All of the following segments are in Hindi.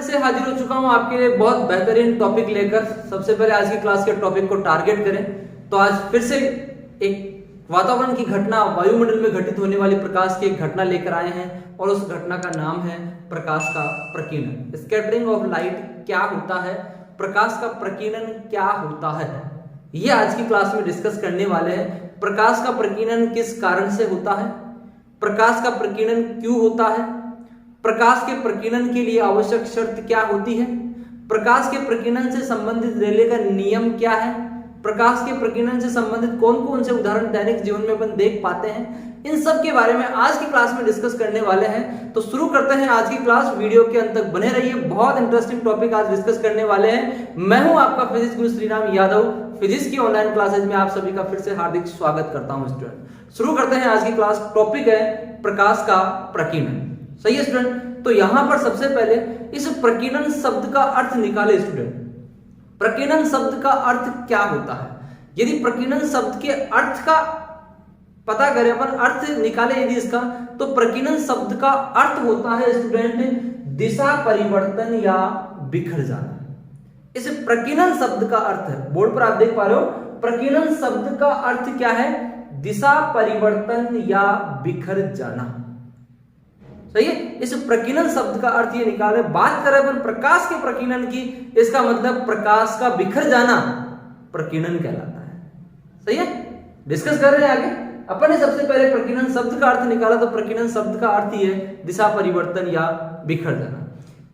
से हाजिर हो चुका हूं आपके लिए बहुत बेहतरीन टॉपिक लेकर। सबसे पहले आज की क्लास के टॉपिक को टारगेट करें तो आज फिर से एक वातावरण की घटना, वायुमंडल में घटित होने वाली प्रकाश की एक घटना लेकर आए हैं और उस घटना का नाम है प्रकाश का प्रकीर्णन। स्कैटरिंग ऑफ लाइट क्या होता है, प्रकाश का प्रकीर्णन क्या होता है, ये आज की क्लास में डिस्कस करने वाले हैं। प्रकाश का प्रकीर्णन किस कारण से होता है, प्रकाश का प्रकीर्णन क्यों होता है, प्रकाश के प्रकीर्णन के लिए आवश्यक शर्त क्या होती है, प्रकाश के प्रकीर्णन से संबंधित रेले का नियम क्या है, प्रकाश के प्रकीर्णन से संबंधित कौन कौन से उदाहरण दैनिक जीवन में अपन देख पाते हैं, इन सब के बारे में आज की क्लास में डिस्कस करने वाले हैं। तो शुरू करते हैं आज की क्लास। वीडियो के अंत तक बने रहिए, बहुत इंटरेस्टिंग टॉपिक आज डिस्कस करने वाले हैं। मैं हूं आपका फिजिक्स गुरु श्रीराम यादव। फिजिक्स की ऑनलाइन क्लासेज में आप सभी का फिर से हार्दिक स्वागत करता हूं स्टूडेंट। शुरू करते हैं आज की क्लास। टॉपिक है प्रकाश का प्रकीर्णन। सही है स्टूडेंट। तो यहां पर सबसे पहले इस प्रकीर्णन शब्द का अर्थ निकाले स्टूडेंट। प्रकीर्णन शब्द का अर्थ क्या होता है? यदि प्रकीर्णन शब्द के अर्थ का पता करें, अपन अर्थ निकाले यदि इसका, तो प्रकीर्णन शब्द का अर्थ होता है स्टूडेंट दिशा परिवर्तन या बिखर जाना। इस प्रकीर्णन शब्द का अर्थ है, बोर्ड पर आप देख पा रहे हो, प्रकीर्णन शब्द का अर्थ क्या है? दिशा परिवर्तन या बिखर जाना। सही है। इस प्रकीर्णन शब्द का अर्थ ये निकाले। बात करें अपन प्रकाश के प्रकीर्णन की, इसका मतलब प्रकाश का बिखर जाना प्रकीर्णन कहलाता है। सही है। डिस्कस कर रहे हैं आगे। अपन ने सबसे पहले प्रकीर्णन शब्द का अर्थ निकाला, तो प्रकीर्णन शब्द का अर्थ ये है दिशा परिवर्तन या बिखर जाना।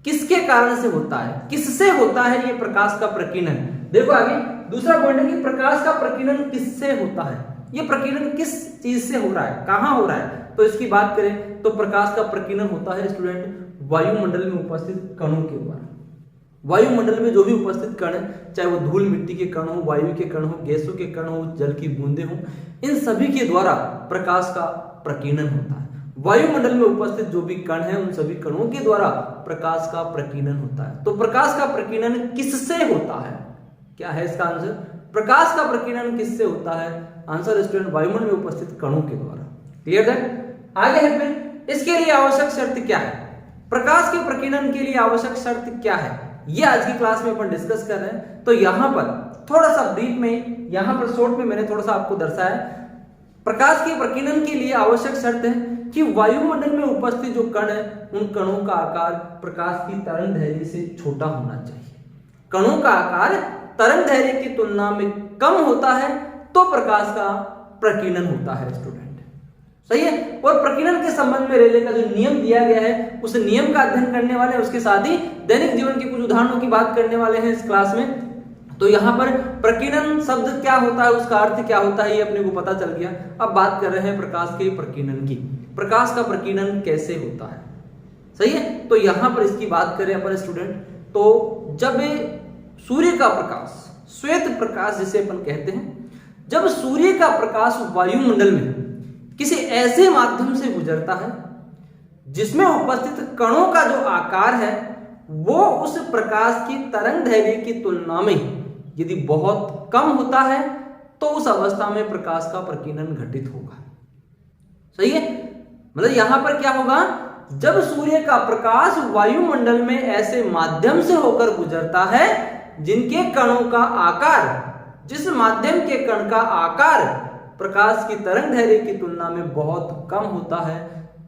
किसके कारण से होता है, किससे होता है ये प्रकाश का प्रकीर्णन? देखो आगे दूसरा पॉइंट है कि प्रकाश का प्रकीर्णन किससे होता है, ये प्रकीर्णन किस चीज से हो रहा है, कहां हो रहा है? तो इसकी बात करें तो प्रकाश का प्रकीर्णन होता है स्टूडेंट वायुमंडल में उपस्थित कणों के द्वारा। वायुमंडल में जो भी उपस्थित कण है, चाहे वो धूल मिट्टी के कण हो, वायु के कण हो, गैसों के कण हो, जल की बूंदें हो, इन सभी के द्वारा प्रकाश का प्रकीर्णन होता है। वायुमंडल में उपस्थित जो भी कण है, उन सभी कणों के द्वारा प्रकाश का प्रकीर्णन होता है। तो प्रकाश का प्रकीर्णन किससे होता है? क्या है इसका आंसर? प्रकाश का प्रकीर्णन किससे होता है? आंसर स्टूडेंट वायुमंडल में उपस्थित कणों के द्वारा। क्लियर है। आगे है फिर इसके लिए आवश्यक शर्त क्या है, प्रकाश के प्रकीर्णन के लिए आवश्यक शर्त क्या है, ये आज की क्लास में अपन डिस्कस कर रहे हैं। तो यहां पर थोड़ा सा ब्रीफ में, यहां पर शॉर्ट में मैंने थोड़ा सा आपको दर्शाया। प्रकाश के प्रकीर्णन के लिए आवश्यक शर्त है कि वायुमंडल में उपस्थित जो कण है, उन कणों का आकार प्रकाश की तरंगदैर्घ्य से छोटा होना चाहिए। कणों का आकार तरंगदैर्घ्य की तुलना में कम होता है तो प्रकाश का प्रकीर्णन होता है स्टूडेंट। सही है। और प्रकीर्णन के संबंध में रेले का जो नियम दिया गया है, उस नियम का अध्ययन करने वाले हैं, उसके साथ ही दैनिक जीवन के कुछ उदाहरणों की बात करने वाले हैं इस क्लास में। तो यहां पर प्रकीर्णन शब्द क्या होता है, उसका अर्थ क्या होता है, ये अपने को पता चल गया। अब बात कर रहे हैं प्रकाश के प्रकीर्णन की। प्रकाश का प्रकीर्णन कैसे होता है? सही है। तो यहां पर इसकी बात करें अपन स्टूडेंट, तो जब सूर्य का प्रकाश, श्वेत प्रकाश जिसे अपन कहते हैं, जब सूर्य का प्रकाश वायुमंडल में किसी ऐसे माध्यम से गुजरता है जिसमें उपस्थित कणों का जो आकार है वो उस प्रकाश की तरंगदैर्घ्य की तुलना में यदि बहुत कम होता है तो उस अवस्था में प्रकाश का प्रकीर्णन घटित होगा। सही है। मतलब यहां पर क्या होगा, जब सूर्य का प्रकाश वायुमंडल में ऐसे माध्यम से होकर गुजरता है जिनके कणों का आकार, जिस माध्यम के कण का आकार प्रकाश की तरंगदैर्घ्य की तुलना में बहुत कम होता है,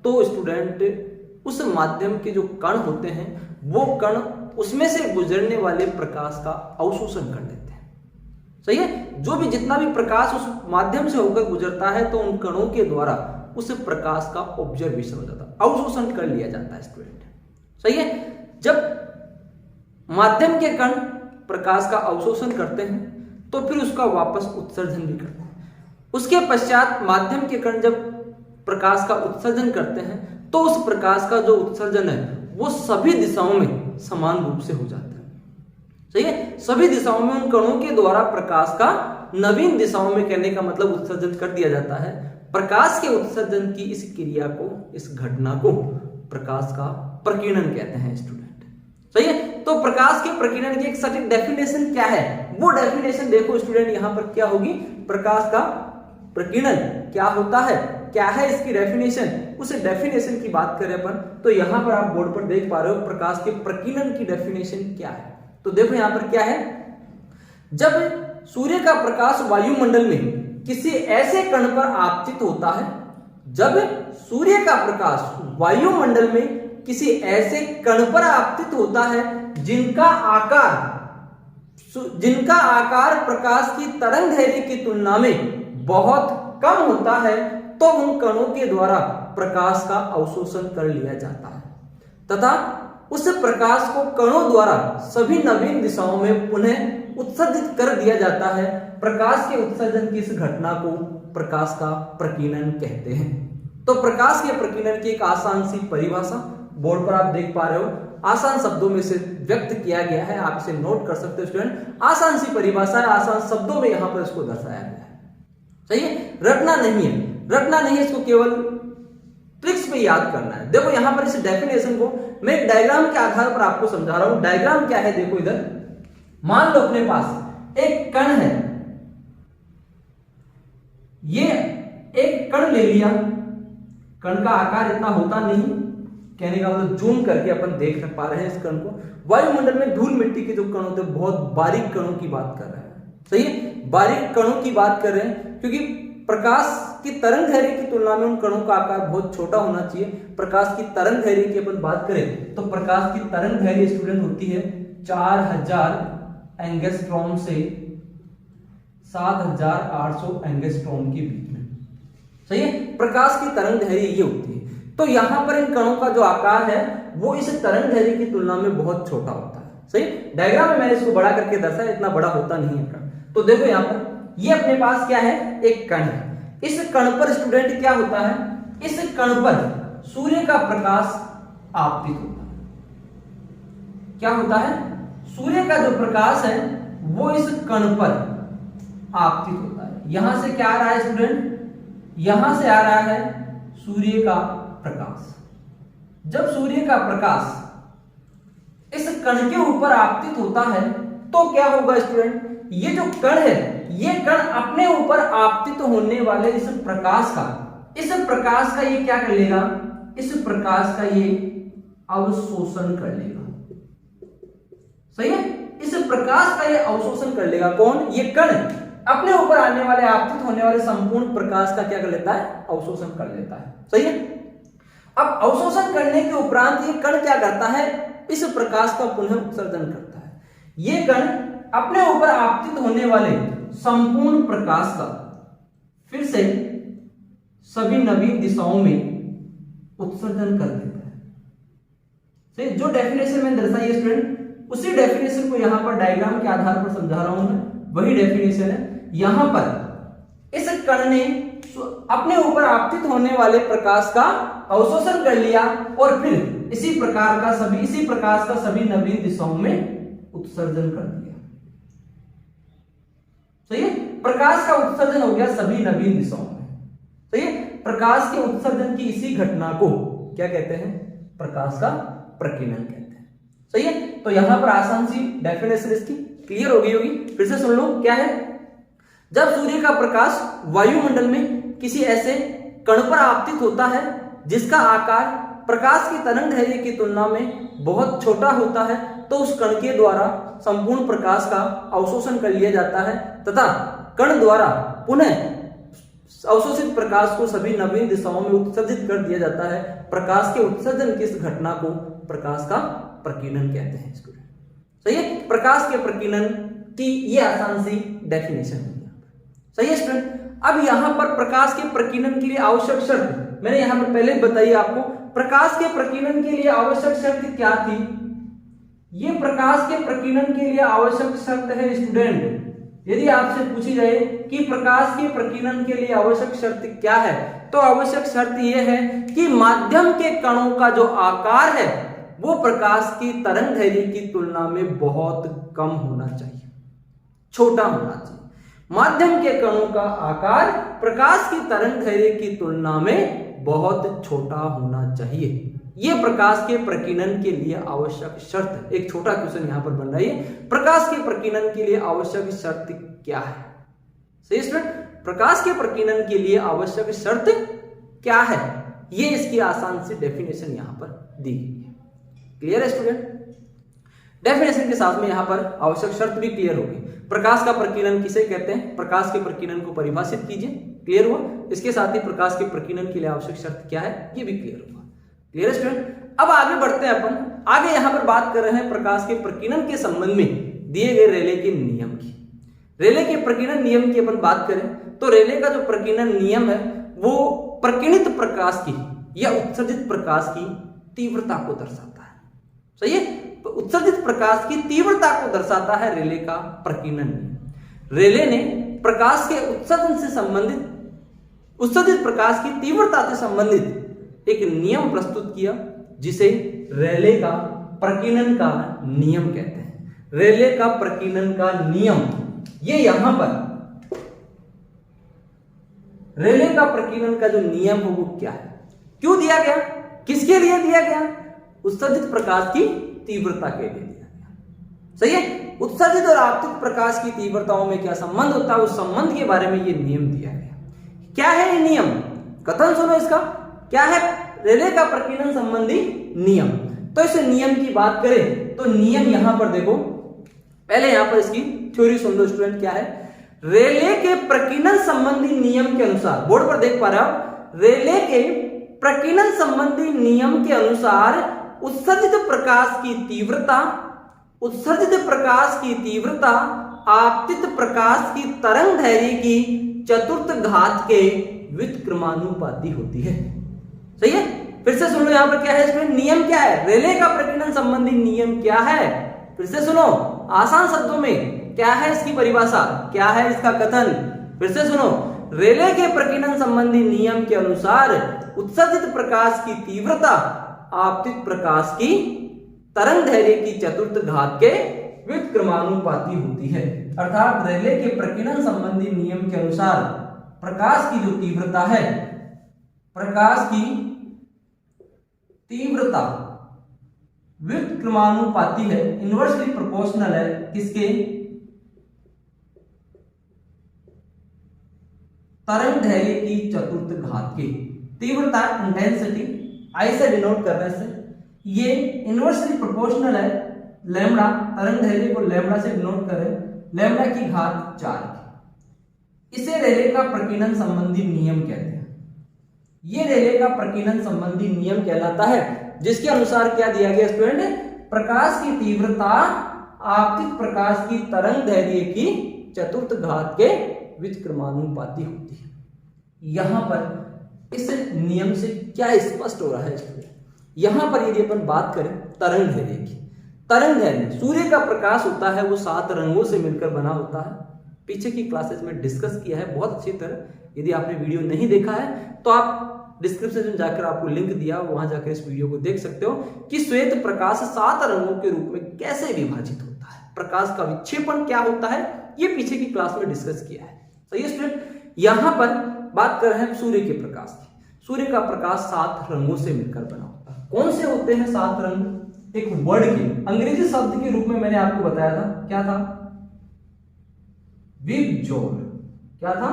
तो स्टूडेंट उस माध्यम के जो कण होते हैं वो कण उसमें से गुजरने वाले प्रकाश का अवशोषण कर लेते हैं। सही है। जो भी जितना भी प्रकाश उस माध्यम से होकर गुजरता है तो उन कणों के द्वारा उस प्रकाश का ऑब्जर्वेशन हो जाता है, अवशोषण कर लिया जाता है स्टूडेंट। सही है। जब माध्यम के कण प्रकाश का अवशोषण करते हैं तो फिर उसका वापस उत्सर्जन भी करते हैं। उसके पश्चात माध्यम के कण जब प्रकाश का उत्सर्जन करते हैं तो उस प्रकाश का जो उत्सर्जन है वो सभी दिशाओं में समान रूप से हो जाता है। सही है। सभी दिशाओं में उन कणों के द्वारा प्रकाश का नवीन दिशाओं में, कहने का मतलब उत्सर्जन कर दिया जाता है। प्रकाश के उत्सर्जन की इस क्रिया को, इस घटना को प्रकाश का प्रकीर्णन कहते हैं स्टूडेंट। सही है। तो प्रकाश के प्रकीर्णन की एक सटीक डेफिनेशन क्या है, वो डेफिनेशन देखो स्टूडेंट। यहां पर क्या होगी, प्रकाश का प्रकीर्णन क्या होता है, क्या है इसकी डेफिनेशन, उस डेफिनेशन की बात करें अपन तो यहां पर आप बोर्ड पर देख पा रहे हो प्रकाश के प्रकीर्णन की डेफिनेशन क्या है। तो देखो यहां पर क्या है, जब सूर्य का प्रकाश वायुमंडल में किसी ऐसे कण पर आपतित होता है, जब सूर्य का प्रकाश वायुमंडल में किसी ऐसे कण पर आपतित होता है जिनका आकार प्रकाश की तरंगदैर्घ्य की तुलना में बहुत कम होता है, तो उन कणों के द्वारा प्रकाश का अवशोषण कर लिया जाता है तथा उस प्रकाश को कणों द्वारा सभी नवीन दिशाओं में पुनः उत्सर्जित कर दिया जाता है। प्रकाश के उत्सर्जन की इस घटना को प्रकाश का प्रकीर्णन कहते हैं। तो प्रकाश के प्रकीर्णन की एक आसान सी परिभाषा बोर्ड पर आप देख पा रहे हो, आसान शब्दों में से व्यक्त किया गया है, आप इसे नोट कर सकते हो स्टूडेंट। आसान सी परिभाषा है, आसान शब्दों में यहां पर इसको दर्शाया गया है। सही है, रटना नहीं है, इसको केवल ट्रिक्स पे याद करना है। देखो यहां पर इस डेफिनेशन को मैं एक डायग्राम के आधार पर आपको समझा रहा हूं। डायग्राम क्या है, देखो इधर मान लो अपने पास एक कण है, ये एक कण ले लिया, कण का आकार इतना होता नहीं, कहने का मतलब जूम करके अपन देख पा रहे हैं इस कण को। वायुमंडल में धूल मिट्टी के जो कण होते हैं, बहुत बारीक कणों की बात कर रहे हैं। सही है, बारीक कणों की बात कर रहे हैं, क्योंकि प्रकाश की तरंगदैर्घ्य की तुलना में उन कणों का आकार बहुत छोटा होना चाहिए। प्रकाश की तरंगदैर्घ्य की अपन बात करें तो प्रकाश की तरंगदैर्घ्य स्टूडेंट होती है 4000 एंगस्ट्रॉम से 7800 एंगस्ट्रॉम के बीच में। सही है, प्रकाश की तरंगदैर्घ्य ये होती है। तो यहां पर इन कणों का जो आकार है वो इस तरंगदैर्घ्य की तुलना में बहुत छोटा होता है। सही, डायग्राम में मैंने इसको बड़ा करके दर्शाया, इतना बड़ा होता नहीं है कण। तो देखो यहां पर ये अपने पास क्या है, एक कण है। इस कण पर स्टूडेंट क्या होता है, इस कण पर सूर्य का प्रकाश आपतित होता है। क्या होता है, सूर्य का जो प्रकाश है वो इस कण पर आपतित होता है। यहां से क्या आ रहा है स्टूडेंट, यहां से आ रहा है सूर्य का प्रकाश। जब सूर्य का प्रकाश इस कण के ऊपर आपतित होता है तो क्या होगा स्टूडेंट, ये जो कण है ये कण अपने ऊपर आपतित होने वाले इस प्रकाश का ये क्या कर लेगा, इस प्रकाश का ये अवशोषण कर लेगा। सही है, इस प्रकाश का ये अवशोषण कर लेगा। कौन, ये कण अपने ऊपर आने वाले आपतित होने वाले संपूर्ण प्रकाश का क्या कर लेता है, अवशोषण कर लेता है। सही है, अब अवशोषण करने के उपरांत ये कण क्या करता है, इस प्रकाश का पुनः उत्सर्जन करता है। ये कण अपने ऊपर आपतित होने वाले संपूर्ण प्रकाश का फिर से सभी नवीन दिशाओं में उत्सर्जन कर देता है। सही, जो डेफिनेशन मैंने दर्शाई है स्टूडेंट, उसी डेफिनेशन को यहां पर डायग्राम के आधार पर समझा रहा हूं मैं, वही डेफिनेशन है। यहां पर इस कण ने अपने ऊपर आपतित होने वाले प्रकाश का अवशोषण कर लिया और फिर इसी प्रकाश का सभी नवीन दिशाओं में उत्सर्जन कर दिया। सही है, प्रकाश का उत्सर्जन हो गया सभी नवीन दिशाओं में। सही है, प्रकाश के उत्सर्जन की इसी घटना को क्या कहते हैं, प्रकाश का प्रकीर्णन कहते हैं। सही है, तो यहां पर आसान सी डेफिनेशन इसकी क्लियर हो गई होगी। फिर से सुन लो, क्या है, जब सूर्य का प्रकाश वायुमंडल में किसी ऐसे कण पर आपतित होता है जिसका आकार प्रकाश की तरंगदैर्घ्य की तुलना में बहुत छोटा होता है, तो उस कण के द्वारा संपूर्ण प्रकाश का अवशोषण कर लिया जाता है तथा कण द्वारा पुनः अवशोषित प्रकाश को सभी नवीन दिशाओं में उत्सर्जित कर दिया जाता है। प्रकाश के उत्सर्जन की इस घटना को प्रकाश का प्रकीर्णन कहते हैं स्टूडेंट। सही है, प्रकाश के प्रकीर्णन की ये आसान सी डेफिनेशन है। सही है स्टूडेंट, अब यहां पर प्रकाश के प्रकीर्णन के लिए आवश्यक शर्त मैंने यहां पर पहले बताई आपको। प्रकाश के प्रकीर्णन के लिए आवश्यक शर्त क्या थी, ये प्रकाश के प्रकीर्णन के लिए आवश्यक शर्त है स्टूडेंट। यदि आपसे पूछी जाए कि प्रकाश के प्रकीर्णन के लिए आवश्यक शर्त क्या है, तो आवश्यक शर्त यह है कि माध्यम के कणों का जो आकार है वो प्रकाश की तरंगदैर्घ्य की तुलना में बहुत कम होना चाहिए, छोटा होना चाहिए। माध्यम के कणों का आकार प्रकाश की तरंगदैर्घ्य की तुलना में बहुत छोटा होना चाहिए। यह प्रकाश के प्रकीर्णन के लिए आवश्यक शर्त। एक छोटा क्वेश्चन यहां पर बन रहा है, प्रकाश के प्रकीर्णन के लिए आवश्यक शर्त क्या है। सही स्टूडेंट, प्रकाश के प्रकीर्णन के लिए आवश्यक शर्त क्या है, ये इसकी आसान सी डेफिनेशन यहां पर दी गई है। क्लियर है स्टूडेंट? डेफिनेशन के साथ में यहां पर आवश्यक शर्त भी क्लियर होगी। प्रकाश का प्रकीर्णन किसे कहते हैं, प्रकाश के प्रकीर्णन को परिभाषित कीजिए। क्लियर हुआ? इसके साथ ही प्रकाश के प्रकीर्णन के लिए आवश्यक शर्त क्या है, ये भी क्लियर हुआ। क्लियर है स्टूडेंट? अब आगे बढ़ते हैं अपन। आगे यहां पर बात कर रहे हैं प्रकाश के प्रकीर्णन के संबंध में दिए गए रेले के नियम की। रेले के प्रकीर्णन नियम की अपन बात करें तो रेले का जो प्रकीर्णन नियम है वो प्रकीर्णित प्रकाश की या उत्सर्जित प्रकाश की तीव्रता को दर्शाता है। सही है? तो उत्सर्जित प्रकाश की तीव्रता को दर्शाता है रेले का प्रकीर्णन नियम। रेले ने प्रकाश के उत्सर्जन से संबंधित उत्सर्जित प्रकाश की तीव्रता से संबंधित एक नियम प्रस्तुत किया जिसे रेले का प्रकीर्णन का नियम कहते हैं। रेले का प्रकीर्णन का नियम, ये यहां पर रेले का प्रकीर्णन का जो नियम है वो क्या है, क्यों दिया गया, किसके लिए दिया गया? उत्सर्जित प्रकाश की तीव्रता के लिए दिया गया। सही है? उत्सर्जित और आपतित प्रकाश की तीव्रताओं में क्या संबंध होता है, उस संबंध के बारे में ये नियम दिया गया। क्या है ये नियम? कथन सुनो इसका, क्या है? रेले का प्रकीर्णन संबंधी नियम। तो इस नियम की बात करें तो नियम यहां पर देखो, पहले यहां पर इसकी थ्योरी सुन लो स्टूडेंट। क्या है? रेले के प्रकीर्णन संबंधी नियम के अनुसार, बोर्ड पर देख पा रहे हो, रेले के प्रकीर्णन संबंधी नियम के अनुसार उत्सर्जित प्रकाश की तीव्रता आपतित प्रकाश की तरंग दैर्घ्य की चतुर्थ घात के व्युत्क्रमानुपाती होती है। सही है? फिर से सुन लो, यहां पर क्या है इसमें नियम क्या है, रेले का प्रकीर्णन संबंधी नियम क्या है? फिर से सुनो आसान शब्दों में, क्या है इसकी परिभाषा, क्या है इसका कथन? फिर से सुनो, रेले के प्रकीर्णन संबंधी नियम के अनुसार उत्सर्जित प्रकाश की तीव्रता आपतित प्रकाश की तरंग दैर्घ्य की चतुर्थ घात के व्युत्क्रमानुपाती होती है। अर्थात रेले के प्रकीर्णन संबंधी नियम के अनुसार प्रकाश की जो तीव्रता है, प्रकाश की तीव्रता व्युत्क्रमानुपाती है, इनवर्सली प्रोपोर्शनल है किसके? तरंग दैर्घ्य की चतुर्थ घात के। तीव्रता इंटेंसिटी आई से डिनोट करने से ये इनवर्सली प्रोपोर्शनल है लैम्डा, तरंग दैर्घ्य को लैम्डा से डिनोट करें, लैम्डा की घात 4। इसे रेले का प्रकीर्णन संबंधी नियम कहते हैं। ये रेले का प्रकीर्णन संबंधी नियम कहलाता है, जिसके अनुसार क्या दिया गया स्टूडेंट? प्रकाश की तीव्रता आपतित प्रकाश की तरंग दैर्घ्य की चतुर्थ घात के व्युत्क्रमानुपाती होती है। यहां पर इस नियम से क्या स्पष्ट हो रहा है स्टूडेंट? यहां पर यदि अपन बात करें तरंग दैर्घ्य की, तरंग दैर्घ्य सूर्य का प्रकाश होता है वो 7 रंगों से मिलकर बना होता है। पीछे की क्लासेस में डिस्कस किया है बहुत अच्छी तरह। यदि आपने वीडियो नहीं देखा है तो आप डिस्क्रिप्शन में जाकर आपको लिंक दिया, वहां जाकर इस वीडियो को देख सकते हो कि श्वेत प्रकाश 7 रंगों के रूप में कैसे विभाजित होता है, प्रकाश का विक्षेपण क्या होता है, ये पीछे की क्लास में डिस्कस किया है। सही है स्टूडेंट? यहां पर बात कर रहे हैं सूर्य के प्रकाश की। सूर्य का प्रकाश 7 रंगों से मिलकर बना होता है। कौन से होते हैं 7 रंग? एक वर्ड के अंग्रेजी शब्द के रूप में मैंने आपको बताया था, क्या था? विबज्योर। क्या था?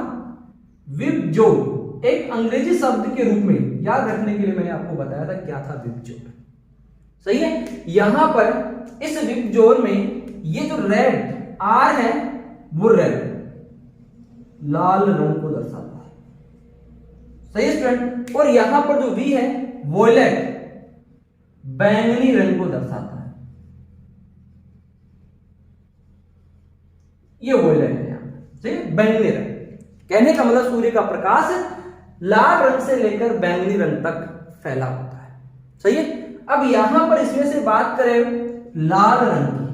विबज्योर। एक अंग्रेजी शब्द के रूप में याद रखने के लिए मैंने आपको बताया था क्या था विबज्योर। सही है? यहां पर इस विबज्योर में ये जो रेड आर है वो रेड लाल रंग को दर्शाता है। सही है स्टूडेंट? और यहां पर जो वी है वोयलेट बैंगनी रंग को दर्शाता है। ये वोयलेट है यहां पर, सही है? बैंगनी रंग। कहने का मतलब सूर्य का प्रकाश लाल रंग से लेकर बैंगनी रंग तक फैला होता है। सही है? अब यहां पर इसमें से बात करें लाल रंग की,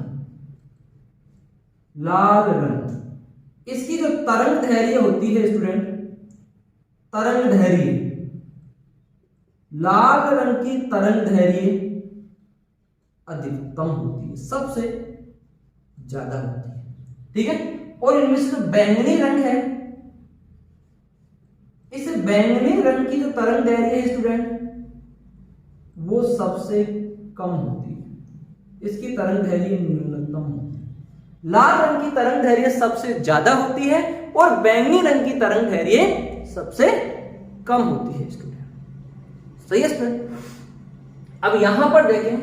लाल रंग, इसकी जो तरंग दैर्घ्य होती है स्टूडेंट, तरंग दैर्घ्य, लाल रंग की तरंग दैर्घ्य अधिकतम होती है, सबसे ज्यादा होती है। ठीक है? और इनमें से जो बैंगनी रंग है, इस बैंगनी रंग की जो तरंग दैर्घ्य है स्टूडेंट वो सबसे कम होती है, इसकी तरंग दैर्घ्य न्यूनतम होती है। लाल रंग की तरंग दैर्घ्य सबसे ज्यादा होती है और बैंगनी रंग की तरंग दैर्घ्य सबसे कम होती है स्टूडेंट। सही है स्टूडेंट। अब यहां पर देखें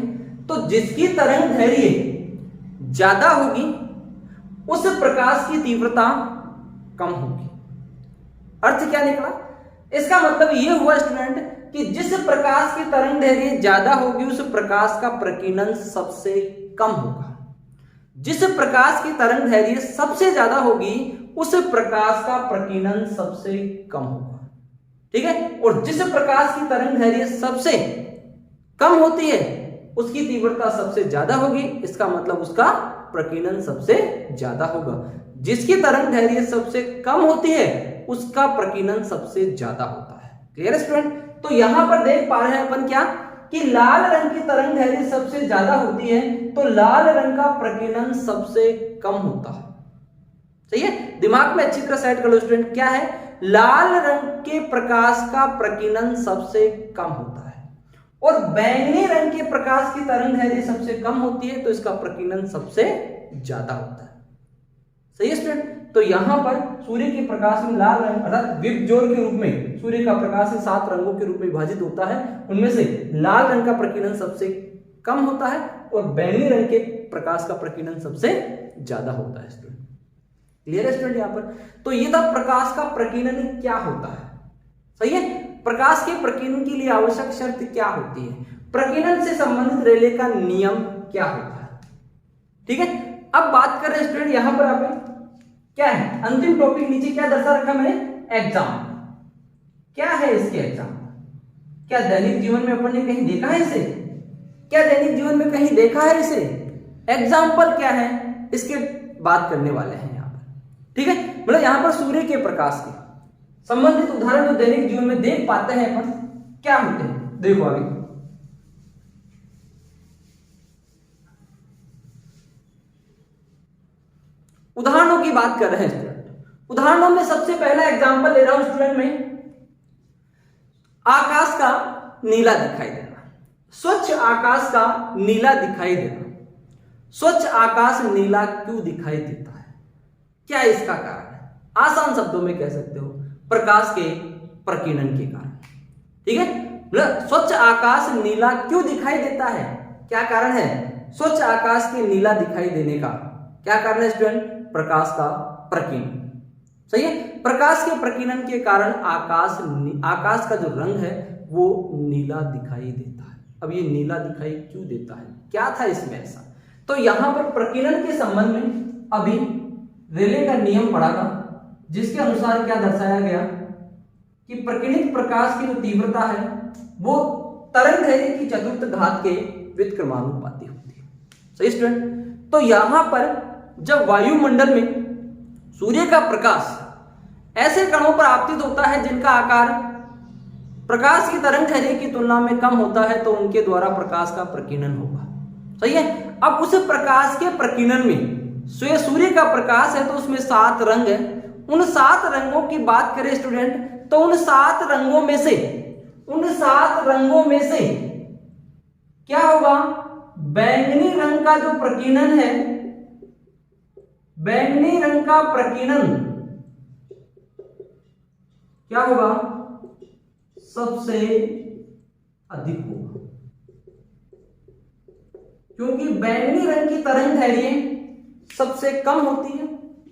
तो जिसकी तरंग दैर्घ्य ज्यादा होगी उस प्रकाश की तीव्रता कम होगी। अर्थ क्या निकला? इसका मतलब यह हुआ स्टूडेंट कि जिस प्रकाश की तरंग दैर्घ्य ज्यादा होगी उस प्रकाश का प्रकीर्णन सबसे कम होगा। जिस प्रकाश की तरंग दैर्घ्य सबसे ज्यादा होगी उस प्रकाश का प्रकीर्णन सबसे कम होगा। ठीक है। और जिस प्रकाश की तरंग दैर्घ्य सबसे कम होती है उसकी तीव्रता सबसे ज्यादा होगी। इसका मतलब उसका प्रकीर्णन सबसे ज्यादा होगा। जिसकी तरंग दैर्घ्य सबसे कम होती है उसका प्रकीर्णन सबसे ज्यादा होता है। Clear student? तो यहां पर देख पा रहे हैं अपन क्या कि लाल रंग की तरंग दैर्घ्य सबसे ज्यादा होती है तो लाल रंग का प्रकीर्णन सबसे कम होता है। सही है। दिमाग में अच्छी तरह सेट कर लो स्टूडेंट। क्या है? लाल रंग के प्रकाश का प्रकीर्णन सबसे कम होता है और बैंगनी रंग के प्रकाश की तरंग दैर्घ्य सबसे कम होती है तो इसका प्रकीर्णन सबसे ज्यादा होता है। सही है स्टूडेंट। तो यहां पर सूर्य के प्रकाश में लाल रंग अर्थात विपजोर के रूप में सूर्य का प्रकाश 7 रंगों के रूप में विभाजित होता है। उनमें से लाल रंग का प्रकीर्णन सबसे कम होता है और बैंगनी रंग के प्रकाश का प्रकीर्णन सबसे ज्यादा होता है स्टूडेंट। क्लियर है स्टूडेंट? यहां पर तो ये था प्रकाश का प्रकीर्णन क्या होता है। सही है। प्रकाश के प्रकीर्णन के लिए आवश्यक शर्त क्या होती है? प्रकीर्णन से संबंधित रेले का नियम क्या होता है? ठीक है। अब बात कर रहे हैं स्टूडेंट यहां पर आप क्या है अंतिम टॉपिक नीचे क्या दर्शा रखा मैंने? एग्जाम। क्या है इसके एग्जाम? क्या दैनिक जीवन में अपन ने कहीं देखा है इसे? क्या दैनिक जीवन में कहीं देखा है इसे? एग्जाम्पल क्या है इसके बात करने वाले हैं यहां पर। ठीक है। मतलब यहां पर सूर्य के प्रकाश के संबंधित उदाहरण जो दैनिक जीवन में देख पाते हैं अपन क्या होते हैं देखो आगे। उदाहरणों की बात कर रहे हैं स्टूडेंट। उदाहरणों में सबसे पहला एग्जांपल ले रहा हूं स्टूडेंट में आकाश का नीला दिखाई देना। स्वच्छ आकाश का नीला दिखाई देना। स्वच्छ आकाश नीला क्यों दिखाई देता है? क्या इसका कारण है? आसान शब्दों में कह सकते हो प्रकाश के प्रकीर्णन के कारण। ठीक है। मतलब स्वच्छ आकाश नीला क्यों दिखाई देता है? क्या कारण है स्वच्छ आकाश के नीला दिखाई देने का? क्या कारण है स्टूडेंट? प्रकाश का प्रकीर्णन। सही है। प्रकाश के प्रकीर्णन के कारण आकाश का जो रंग है वो नीला दिखाई देता है। अब ये नीला दिखाई क्यों देता है? क्या था इसमें ऐसा? तो यहां पर प्रकीर्णन के संबंध में अभी रेले का नियम पढ़ा था जिसके अनुसार क्या दर्शाया गया कि प्रकीर्णित प्रकाश की जो तीव्रता है वो तरंग दैर्घ्य की चतुर्थ घात के व्युत्क्रमानुपाती होती है। सही स्टूडेंट। तो यहां पर जब वायुमंडल में सूर्य का प्रकाश ऐसे कणों पर आपतित होता है जिनका आकार प्रकाश की तरंग दैर्घ्य की तुलना में कम होता है तो उनके द्वारा प्रकाश का प्रकीर्णन होगा। सही है। अब उस प्रकाश के प्रकीर्णन में सूर्य का प्रकाश है तो उसमें 7 रंग है। उन 7 रंगों की बात करें स्टूडेंट तो उन 7 रंगों में से क्या होगा? बैंगनी रंग का जो प्रकीर्णन है बैंगनी रंग का प्रकीर्णन क्या होगा? सबसे अधिक होगा क्योंकि बैंगनी रंग की तरंग दैर्घ्य सबसे कम होती है।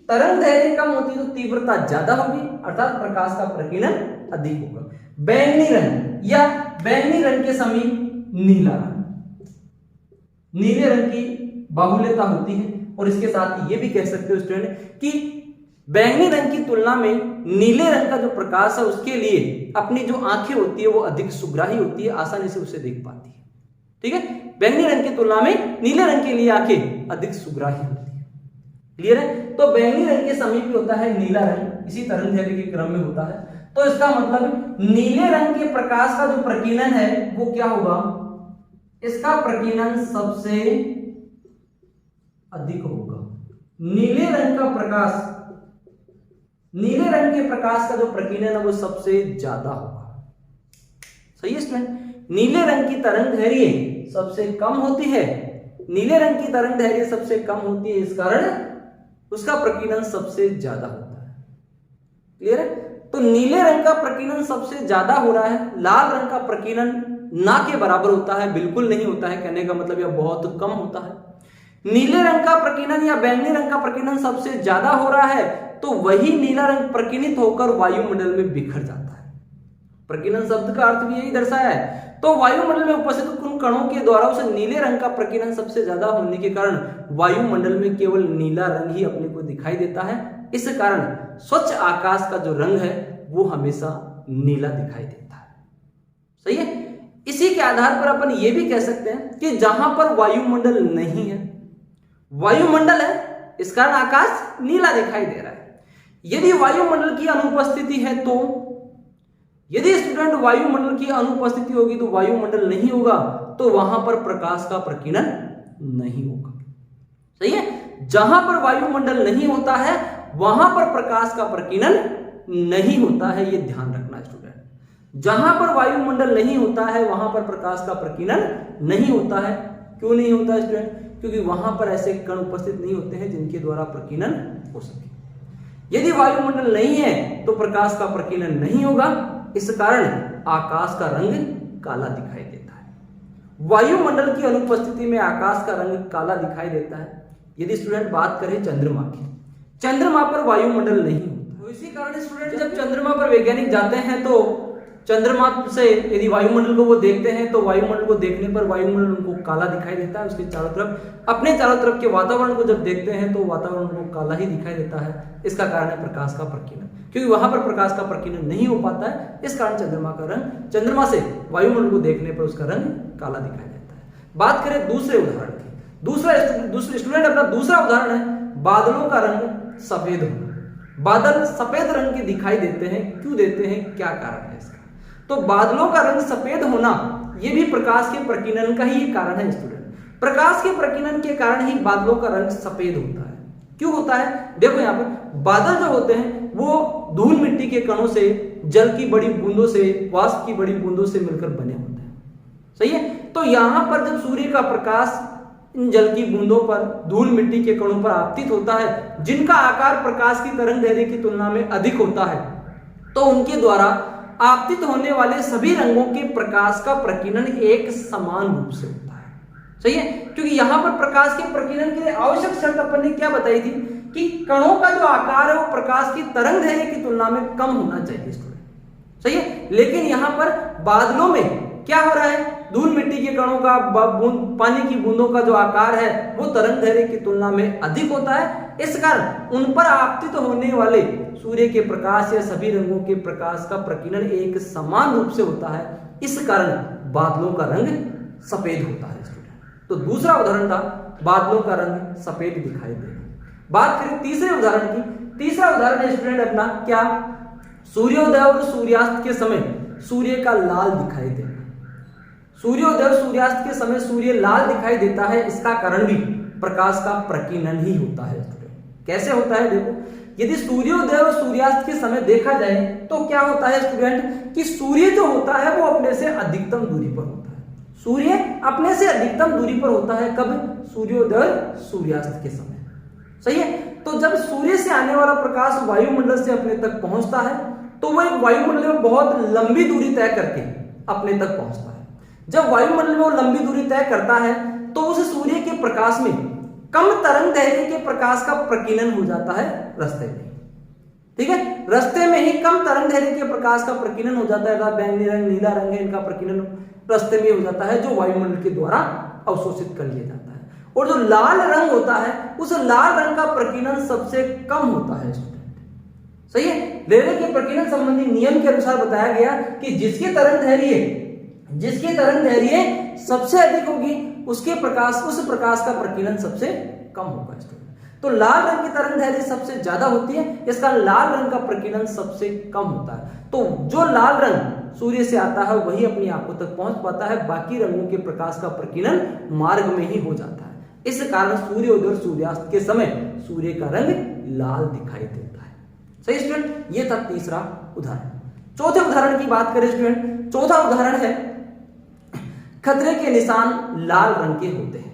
तरंग दैर्घ्य कम होती है तो तीव्रता ज्यादा होगी अर्थात प्रकाश का प्रकीर्णन अधिक होगा। बैंगनी रंग या बैंगनी रंग के समीप नीला रंग, नीले रंग की बाहुल्यता होती है। और इसके साथ ही ये भी कह सकते हो स्टूडेंट कि बैंगनी रंग की तुलना में नीले रंग का जो प्रकाश है उसके लिए अपनी जो आंखें होती है वो अधिक सुग्राही होती है, आसानी से उसे देख पाती है। ठीक है। बैंगनी रंग की तुलना में नीले रंग के लिए आंखें अधिक सुग्राही होती है। क्लियर है। तो बैंगनी रंग के समीप होता है नीला रंग, इसी तरंग दैर्घ्य के क्रम में होता है। तो इसका मतलब नीले रंग के प्रकाश का जो प्रकीर्णन है वो क्या होगा? इसका प्रकीर्णन सबसे अधिक होगा। नीले रंग के प्रकाश का जो प्रकीर्णन है वो सबसे ज्यादा होगा। सही है स्टूडेंट। नीले रंग की तरंग दैर्घ्य सबसे कम होती है। नीले रंग की तरंग दैर्घ्य सबसे कम होती है, इस कारण उसका प्रकीर्णन सबसे ज्यादा होता है। क्लियर है? तो नीले रंग का प्रकीर्णन सबसे ज्यादा हो रहा है, लाल रंग का प्रकीर्णन ना के बराबर होता है, बिल्कुल नहीं होता है, कहने का मतलब यह बहुत कम होता है। नीले रंग का प्रकीर्णन या बैंगनी रंग का प्रकीर्णन सबसे ज्यादा हो रहा है तो वही नीला रंग प्रकीर्णित होकर वायुमंडल में बिखर जाता है। प्रकीर्णन शब्द का अर्थ भी यही दर्शाया है। तो वायुमंडल में उपस्थित उन कणों के द्वारा उस नीले रंग का प्रकीर्णन सबसे ज्यादा होने के कारण वायुमंडल में केवल नीला रंग ही अपने को दिखाई देता है। इस कारण स्वच्छ आकाश का जो रंग है वो हमेशा नीला दिखाई देता है। सही है? इसी के आधार पर अपन ये भी कह सकते हैं कि जहां पर वायुमंडल नहीं है, वायुमंडल है, इस कारण आकाश नीला दिखाई दे रहा है। यदि वायुमंडल की अनुपस्थिति है तो यदि स्टूडेंट वायुमंडल की अनुपस्थिति होगी तो वायुमंडल नहीं होगा, तो वहां पर प्रकाश का प्रकीर्णन नहीं होगा। सही है? जहां पर वायुमंडल नहीं होता है वहां पर प्रकाश का प्रकीर्णन नहीं होता है, यह ध्यान रखना स्टूडेंट। जहां पर वायुमंडल नहीं होता है वहां पर प्रकाश का प्रकीर्णन नहीं होता है। क्यों नहीं होता है स्टूडेंट? क्योंकि वहां पर ऐसे कण उपस्थित नहीं होते हैं जिनके द्वारा प्रकीर्णन हो सके। यदि वायुमंडल नहीं है तो प्रकाश का प्रकीर्णन नहीं होगा, इस कारण आकाश का रंग काला दिखाई देता है। वायुमंडल की अनुपस्थिति में आकाश का रंग काला दिखाई देता है। यदि स्टूडेंट बात करें चंद्रमा की, चंद्रमा पर वायुमंडल नहीं होता, तो इसी कारण स्टूडेंट जब चंद्रमा पर वैज्ञानिक जाते हैं तो चंद्रमा से यदि वायुमंडल को वो देखते हैं तो वायुमंडल को देखने पर वायुमंडल उनको काला दिखाई देता है। उसके चारों तरफ, अपने चारों तरफ के वातावरण को जब देखते हैं तो वातावरण उनको काला ही दिखाई देता है। इसका कारण है प्रकाश का प्रकीर्णन, क्योंकि वहां पर प्रकाश का प्रकीर्णन नहीं हो पाता है। इस कारण चंद्रमा का रंग, चंद्रमा से वायुमंडल को देखने पर उसका रंग काला दिखाई देता है। बात करें दूसरे उदाहरण की, दूसरे स्टूडेंट अपना दूसरा उदाहरण है बादलों का रंग सफेद होना। बादल सफेद रंग के दिखाई देते हैं, क्यों देते हैं, क्या कारण है इसका? तो बादलों का रंग सफेद होना यह भी प्रकाश के प्रकीर्णन का ही कारण है स्टूडेंट। प्रकाश के प्रकीर्णन के कारण ही बादलों का रंग सफेद होता है। क्यों होता है? देखो यहां पर बादल जो होते हैं वो धूल मिट्टी के कणों से, जल की बड़ी बूंदों से, वाष्प की बड़ी बूंदों से मिलकर बने होते हैं। सही है? तो यहां पर जब सूर्य का प्रकाश इन जल की बूंदों पर, धूल मिट्टी के कणों पर आपतित होता है, जिनका आकार प्रकाश की तरंगदैर्घ्य की तुलना में अधिक होता है, तो उनके द्वारा आपतित होने वाले सभी रंगों के प्रकाश का प्रकीर्णन एक समान रूप से होता है। सही है? क्योंकि यहां पर प्रकाश के प्रकीर्णन के लिए आवश्यक शर्त अपन ने क्या बताई थी कि कणों का जो आकार है वो प्रकाश की तरंगदैर्घ्य की तुलना में कम होना चाहिए स्टूडेंट। सही है? लेकिन यहां पर बादलों में क्या हो रहा है? धूल मिट्टी के कणों का, पानी की बूंदों का जो आकार है वो तरंगदैर्घ्य की तुलना में अधिक होता है। इस कारण उन पर आपतित होने वाले सूर्य के प्रकाश या सभी रंगों के प्रकाश का प्रकीर्णन एक समान रूप से होता है। इस कारण बादलों का रंग सफेद होता है स्टूडेंट। तो दूसरा उदाहरण था बादलों का रंग सफेद दिखाई देना। बात करें तीसरे उदाहरण की। तीसरा उदाहरण है स्टूडेंट अपना क्या? सूर्योदय और सूर्यास्त के समय सूर्य का लाल दिखाई देना। सूर्योदय और सूर्यास्त के समय सूर्य लाल दिखाई देता है, इसका कारण भी प्रकाश का प्रकीर्णन ही होता है स्टूडेंट। कैसे होता है? देखो, यदि सूर्योदय और सूर्यास्त के समय देखा जाए तो क्या होता है स्टूडेंट कि सूर्य जो होता है वो अपने से अधिकतम दूरी पर होता है। सूर्य अपने से अधिकतम दूरी पर होता है कब? सूर्योदय सूर्यास्त के समय। सही है? तो जब सूर्य से आने वाला प्रकाश वायुमंडल से अपने तक पहुंचता है तो वह वायुमंडल में बहुत लंबी दूरी तय करके अपने तक पहुंचता है। जब वायुमंडल में वो लंबी दूरी तय करता है तो उस सूर्य के प्रकाश में कम तरंगदैर्घ्य के प्रकाश का प्रकीर्णन हो जाता है रास्ते में। ठीक है? रास्ते में ही कम तरंगदैर्घ्य के प्रकाश का प्रकीर्णन हो जाता है। बैंगनी रंग, नीला रंग है, इनका प्रकीर्णन रास्ते में हो जाता है, जो वायुमंडल के द्वारा अवशोषित कर लिया जाता है। और जो लाल रंग होता है उस लाल रंग का प्रकीर्णन सबसे कम होता है स्टूडेंट। सही है? रेले के प्रकीर्णन संबंधी नियम के अनुसार बताया गया कि जिसकी तरंगदैर्घ्य सबसे अधिक होगी उस प्रकाश का प्रकीर्णन सबसे कम होगा स्टूडेंट। तो लाल रंग की तरंगदैर्घ्य सबसे ज्यादा होती है, इसका लाल रंग का प्रकीर्णन सबसे कम होता है। तो जो लाल रंग सूर्य से आता है वही अपनी आंखों तक पहुंच पाता है, बाकी रंगों के प्रकाश का प्रकीर्णन मार्ग में ही हो जाता है। इस कारण सूर्योदय और सूर्यास्त के समय सूर्य का रंग लाल दिखाई देता है। सही स्टूडेंट? ये था तीसरा उदाहरण। चौथे उदाहरण की बात करें स्टूडेंट, चौथा उदाहरण है खतरे के निशान लाल रंग के होते हैं।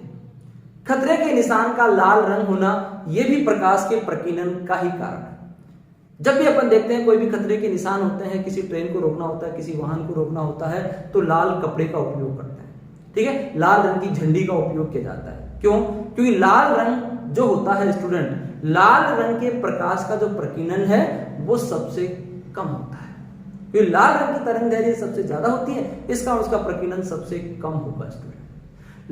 खतरे के निशान का लाल रंग होना यह भी प्रकाश के प्रकीर्णन का ही कारण है। जब भी अपन देखते हैं कोई भी खतरे के निशान होते हैं, किसी ट्रेन को रोकना होता है, किसी वाहन को रोकना होता है, तो लाल कपड़े का उपयोग करते हैं। ठीक है, लाल रंग की झंडी का उपयोग किया जाता है। क्यों? क्योंकि लाल रंग जो होता है स्टूडेंट, लाल रंग के प्रकाश का जो प्रकीर्णन है वो सबसे कम होता है। क्योंकि लाल रंग की तरंगदैर्घ्य सबसे ज्यादा होती है, इसका उसका प्रकीर्णन सबसे कम होगा स्टूडेंट।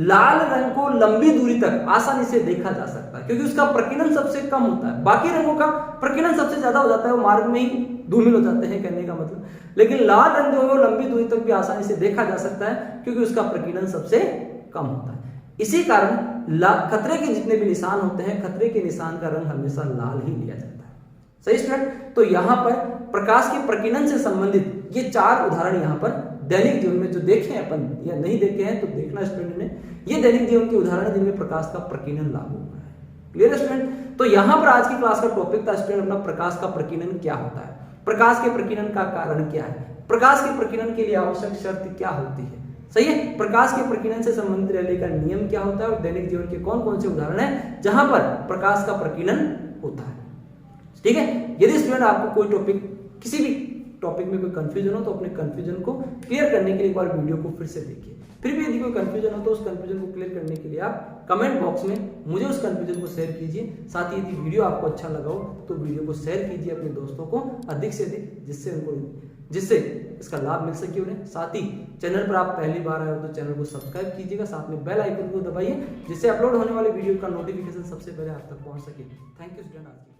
लाल रंग को लंबी दूरी तक आसानी से देखा जा सकता है क्योंकि उसका प्रकीर्णन सबसे कम होता है। बाकी रंगों का प्रकीर्णन सबसे ज्यादा हो जाता है, वो मार्ग में ही धूमिल हो जाते हैं कहने का मतलब। लेकिन लाल रंग जो है वो लंबी दूरी तक भी आसानी से देखा जा सकता है क्योंकि उसका प्रकीर्णन सबसे कम होता है। इसी कारण खतरे के जितने भी निशान होते हैं, खतरे के निशान का रंग हमेशा लाल ही लिया जाता है। सही स्टूडेंट? तो यहाँ पर प्रकाश के प्रकीर्णन से संबंधित ये 4 उदाहरण यहाँ पर दैनिक जीवन में जो देखे हैं अपन या नहीं देखे हैं तो देखना स्टूडेंट ने, ये दैनिक जीवन के उदाहरण है जिनमें प्रकाश का प्रकीर्णन लागू हुआ है। क्लियर है स्टूडेंट? तो यहाँ पर आज की क्लास का टॉपिक था स्टूडेंट अपना प्रकाश का प्रकीर्णन क्या होता है, प्रकाश के प्रकीर्णन का कारण क्या है, प्रकाश के प्रकीर्णन के लिए आवश्यक शर्त क्या होती है। सही है, प्रकाश के प्रकीर्णन से संबंधित रैली का नियम क्या होता है और दैनिक जीवन के कौन कौन से उदाहरण है जहां पर प्रकाश का प्रकीर्णन होता है। ठीक है, यदि स्टूडेंट आपको कोई टॉपिक, किसी भी टॉपिक में कोई कंफ्यूजन हो तो अपने कंफ्यूजन को क्लियर करने के लिए एक बार वीडियो को फिर से देखिए। फिर भी यदि कोई कंफ्यूजन हो तो उस कंफ्यूजन को क्लियर करने के लिए आप कमेंट बॉक्स में मुझे उस कंफ्यूजन को शेयर कीजिए। साथ ही यदि वीडियो आपको अच्छा लगा हो तो वीडियो को शेयर कीजिए अपने दोस्तों को अधिक से अधिक, जिससे इसका लाभ मिल सके उन्हें। साथ ही चैनल पर आप पहली बार आए हो तो चैनल को सब्सक्राइब कीजिएगा, साथ में बेल आइकन को दबाइए जिससे अपलोड होने वाले वीडियो का नोटिफिकेशन सबसे पहले आप तक पहुंच सके। Thank you student.